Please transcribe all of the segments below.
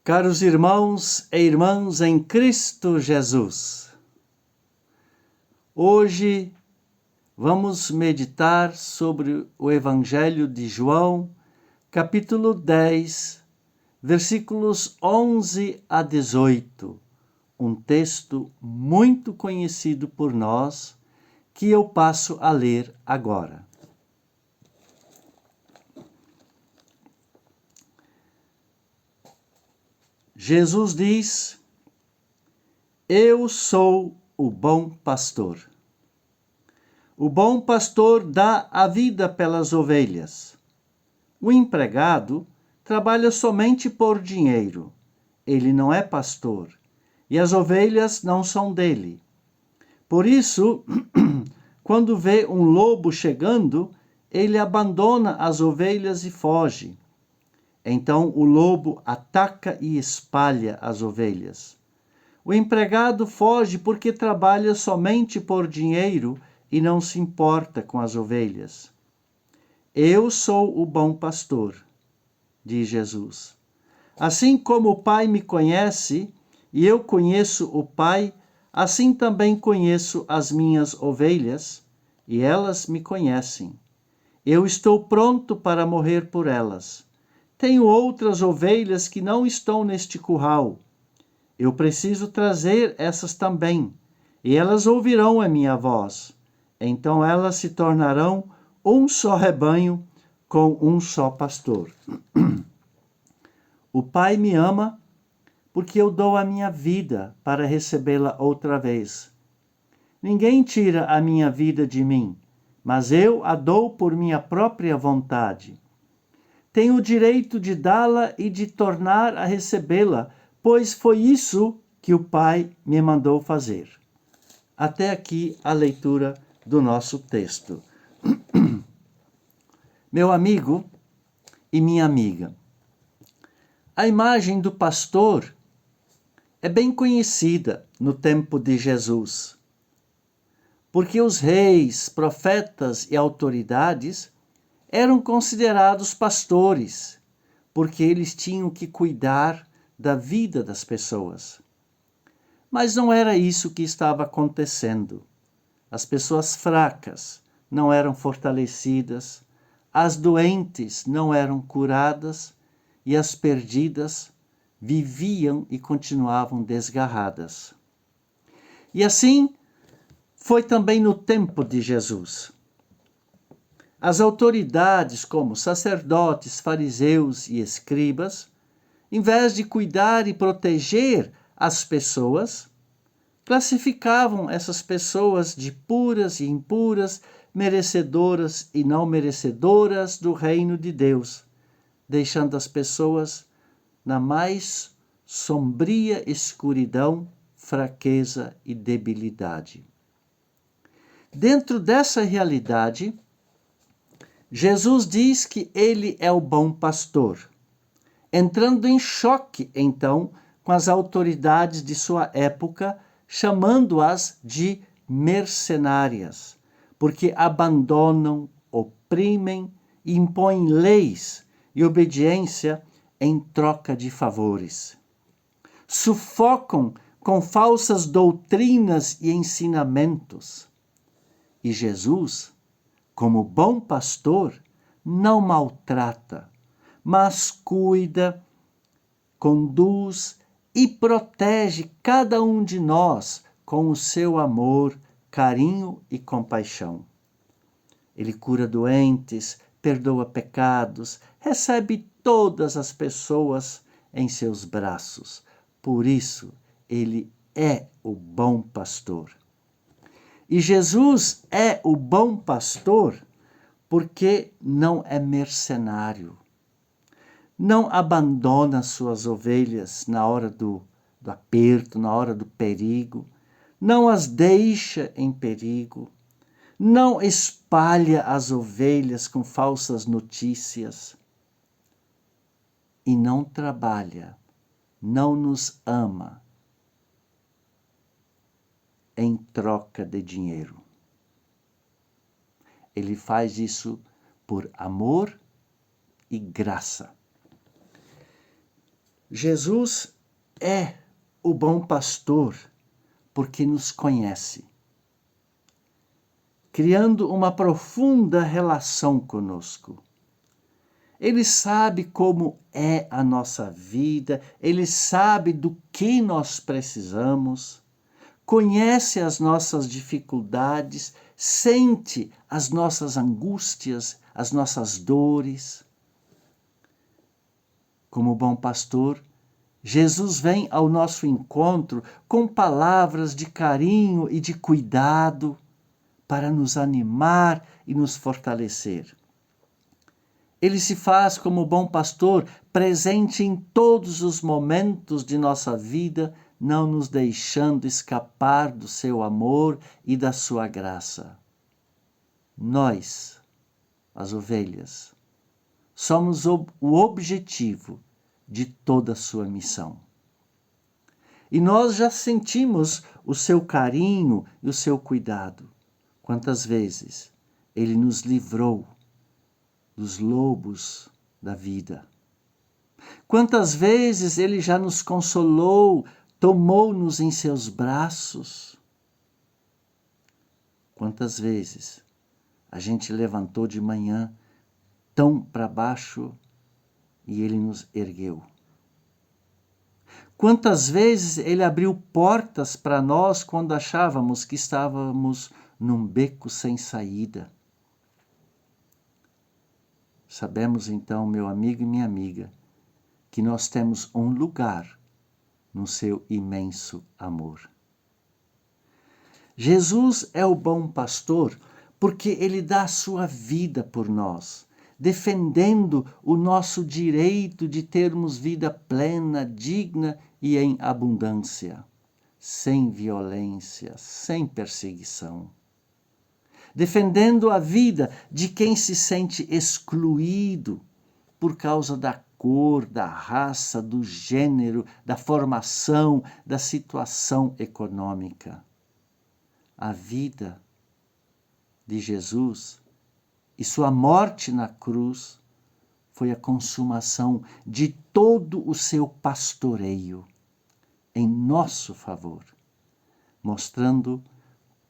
Caros irmãos e irmãs em Cristo Jesus, hoje vamos meditar sobre o Evangelho de João, capítulo 10, versículos 11 a 18, um texto muito conhecido por nós, que eu passo a ler agora. Jesus diz: Eu sou o bom pastor. O bom pastor dá a vida pelas ovelhas. O empregado trabalha somente por dinheiro. Ele não é pastor, e as ovelhas não são dele. Por isso, quando vê um lobo chegando, ele abandona as ovelhas e foge. Então o lobo ataca e espalha as ovelhas. O empregado foge porque trabalha somente por dinheiro e não se importa com as ovelhas. Eu sou o bom pastor, diz Jesus. Assim como o Pai me conhece e eu conheço o Pai, assim também conheço as minhas ovelhas e elas me conhecem. Eu estou pronto para morrer por elas. Tenho outras ovelhas que não estão neste curral. Eu preciso trazer essas também, e elas ouvirão a minha voz. Então elas se tornarão um só rebanho com um só pastor. O Pai me ama porque eu dou a minha vida para recebê-la outra vez. Ninguém tira a minha vida de mim, mas eu a dou por minha própria vontade. Tenho o direito de dá-la e de tornar a recebê-la, pois foi isso que o Pai me mandou fazer. Até aqui a leitura do nosso texto. Meu amigo e minha amiga, a imagem do pastor é bem conhecida no tempo de Jesus, porque os reis, profetas e autoridades eram considerados pastores, porque eles tinham que cuidar da vida das pessoas. Mas não era isso que estava acontecendo. As pessoas fracas não eram fortalecidas, as doentes não eram curadas e as perdidas viviam e continuavam desgarradas. E assim foi também no tempo de Jesus. As autoridades, como sacerdotes, fariseus e escribas, em vez de cuidar e proteger as pessoas, classificavam essas pessoas de puras e impuras, merecedoras e não merecedoras do reino de Deus, deixando as pessoas na mais sombria escuridão, fraqueza e debilidade. Dentro dessa realidade, Jesus diz que ele é o bom pastor, entrando em choque, então, com as autoridades de sua época, chamando-as de mercenárias, porque abandonam, oprimem e impõem leis e obediência em troca de favores. Sufocam com falsas doutrinas e ensinamentos. E Jesus, como bom pastor, não maltrata, mas cuida, conduz e protege cada um de nós com o seu amor, carinho e compaixão. Ele cura doentes, perdoa pecados, recebe todas as pessoas em seus braços. Por isso, ele é o bom pastor. E Jesus é o bom pastor porque não é mercenário. Não abandona suas ovelhas na hora do aperto, na hora do perigo. Não as deixa em perigo. Não espalha as ovelhas com falsas notícias. E não trabalha, não nos ama em troca de dinheiro. Ele faz isso por amor e graça. Jesus é o bom pastor porque nos conhece, criando uma profunda relação conosco. Ele sabe como é a nossa vida, ele sabe do que nós precisamos, conhece as nossas dificuldades, sente as nossas angústias, as nossas dores. Como bom pastor, Jesus vem ao nosso encontro com palavras de carinho e de cuidado para nos animar e nos fortalecer. Ele se faz como bom pastor, presente em todos os momentos de nossa vida, não nos deixando escapar do seu amor e da sua graça. Nós, as ovelhas, somos o objetivo de toda a sua missão. E nós já sentimos o seu carinho e o seu cuidado. Quantas vezes ele nos livrou dos lobos da vida. Quantas vezes ele já nos consolou, tomou-nos em seus braços. Quantas vezes a gente levantou de manhã tão para baixo e ele nos ergueu. Quantas vezes ele abriu portas para nós quando achávamos que estávamos num beco sem saída. Sabemos então, meu amigo e minha amiga, que nós temos um lugar no seu imenso amor. Jesus é o bom pastor porque ele dá a sua vida por nós, defendendo o nosso direito de termos vida plena, digna e em abundância, sem violência, sem perseguição. Defendendo a vida de quem se sente excluído por causa da cor, da raça, do gênero, da formação, da situação econômica. A vida de Jesus e sua morte na cruz foi a consumação de todo o seu pastoreio em nosso favor, mostrando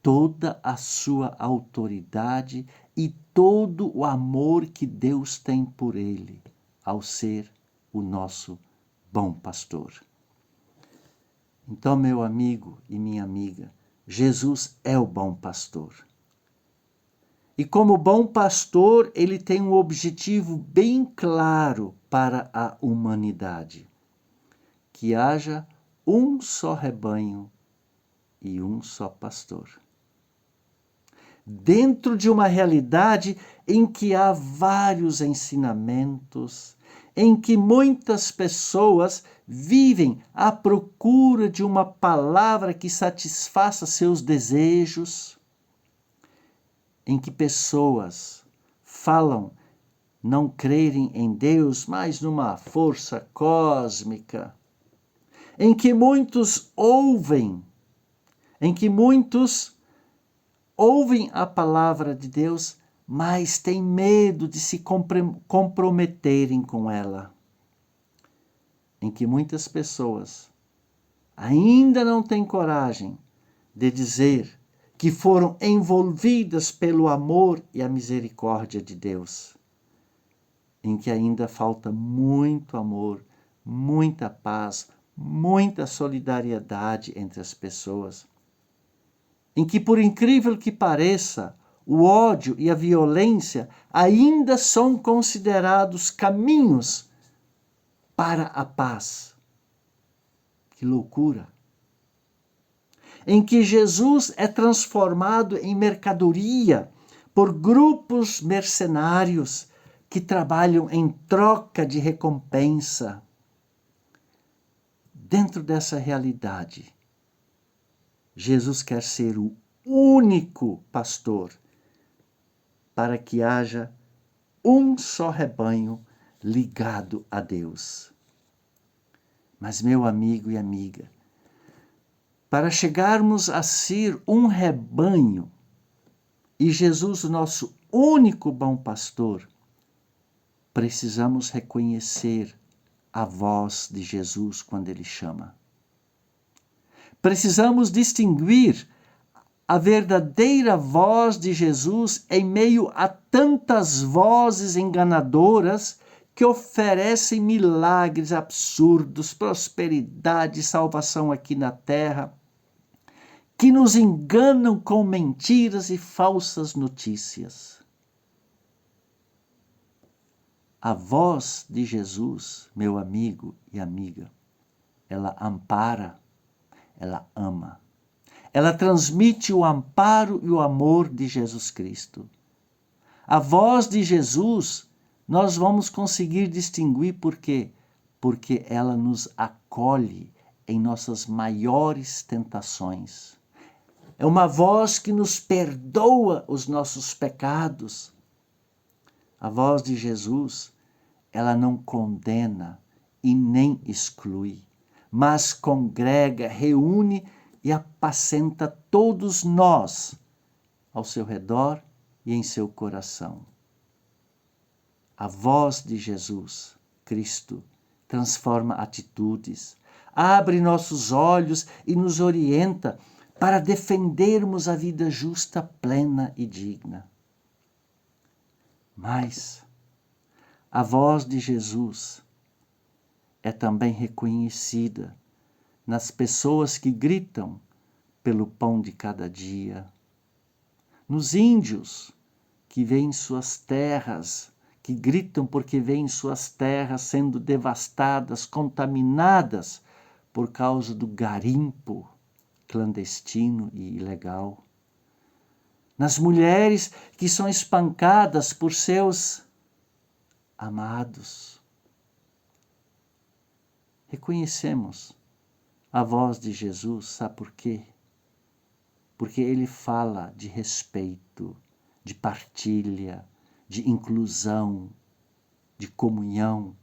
toda a sua autoridade e todo o amor que Deus tem por ele, ao ser o nosso bom pastor. Então, meu amigo e minha amiga, Jesus é o bom pastor. E como bom pastor, ele tem um objetivo bem claro para a humanidade: que haja um só rebanho e um só pastor. Dentro de uma realidade em que há vários ensinamentos, em que muitas pessoas vivem à procura de uma palavra que satisfaça seus desejos, em que pessoas falam não crerem em Deus, mas numa força cósmica, em que muitos ouvem a palavra de Deus, mas têm medo de se comprometerem com ela. Em que muitas pessoas ainda não têm coragem de dizer que foram envolvidas pelo amor e a misericórdia de Deus. Em que ainda falta muito amor, muita paz, muita solidariedade entre as pessoas. Em que, por incrível que pareça, o ódio e a violência ainda são considerados caminhos para a paz. Que loucura! Em que Jesus é transformado em mercadoria por grupos mercenários que trabalham em troca de recompensa. Dentro dessa realidade, Jesus quer ser o único pastor para que haja um só rebanho ligado a Deus. Mas, meu amigo e amiga, para chegarmos a ser um rebanho e Jesus, o nosso único bom pastor, precisamos reconhecer a voz de Jesus quando ele chama. Precisamos distinguir a verdadeira voz de Jesus em meio a tantas vozes enganadoras que oferecem milagres absurdos, prosperidade, salvação aqui na terra, que nos enganam com mentiras e falsas notícias. A voz de Jesus, meu amigo e amiga, ela ampara, ela ama. Ela transmite o amparo e o amor de Jesus Cristo. A voz de Jesus, nós vamos conseguir distinguir por quê? Porque ela nos acolhe em nossas maiores tentações. É uma voz que nos perdoa os nossos pecados. A voz de Jesus, ela não condena e nem exclui, mas congrega, reúne e apacenta todos nós ao seu redor e em seu coração. A voz de Jesus, Cristo, transforma atitudes, abre nossos olhos e nos orienta para defendermos a vida justa, plena e digna. Mas a voz de Jesus é também reconhecida nas pessoas que gritam pelo pão de cada dia, nos índios que veem suas terras, que gritam porque veem suas terras sendo devastadas, contaminadas por causa do garimpo clandestino e ilegal, nas mulheres que são espancadas por seus amados. Reconhecemos a voz de Jesus, sabe por quê? Porque ele fala de respeito, de partilha, de inclusão, de comunhão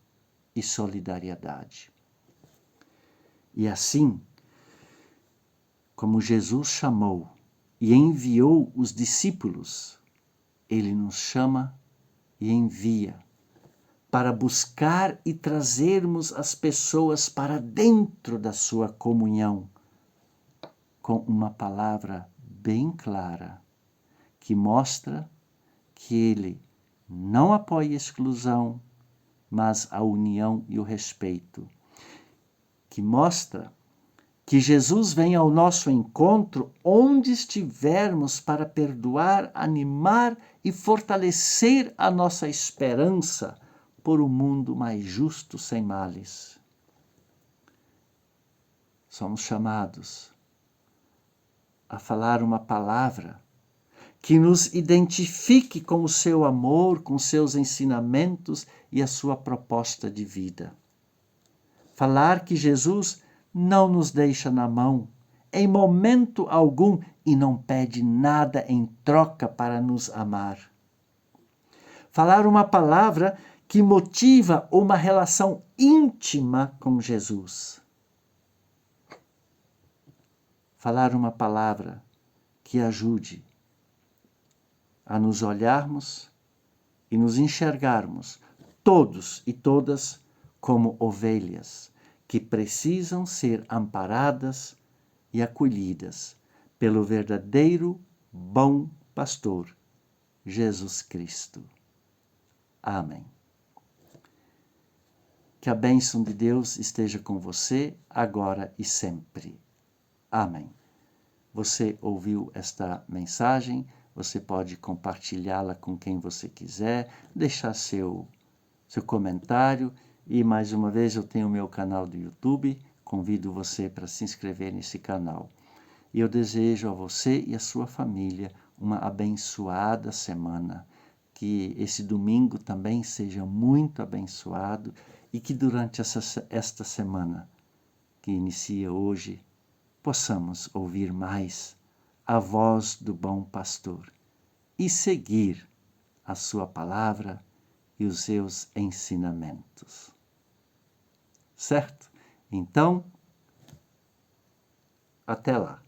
e solidariedade. E assim, como Jesus chamou e enviou os discípulos, ele nos chama e envia para buscar e trazermos as pessoas para dentro da sua comunhão, com uma palavra bem clara, que mostra que ele não apoia a exclusão, mas a união e o respeito, que mostra que Jesus vem ao nosso encontro onde estivermos para perdoar, animar e fortalecer a nossa esperança por um mundo mais justo, sem males. Somos chamados a falar uma palavra que nos identifique com o seu amor, com seus ensinamentos e a sua proposta de vida. Falar que Jesus não nos deixa na mão, em momento algum, e não pede nada em troca para nos amar. Falar uma palavra que motiva uma relação íntima com Jesus. Falar uma palavra que ajude a nos olharmos e nos enxergarmos, todos e todas, como ovelhas que precisam ser amparadas e acolhidas pelo verdadeiro bom pastor, Jesus Cristo. Amém. Que a bênção de Deus esteja com você, agora e sempre. Amém. Você ouviu esta mensagem? Você pode compartilhá-la com quem você quiser, deixar seu comentário. E mais uma vez eu tenho o meu canal do YouTube, convido você para se inscrever nesse canal. E eu desejo a você e a sua família uma abençoada semana. Que esse domingo também seja muito abençoado e que durante esta semana que inicia hoje, possamos ouvir mais a voz do bom pastor e seguir a sua palavra e os seus ensinamentos. Certo? Então, até lá.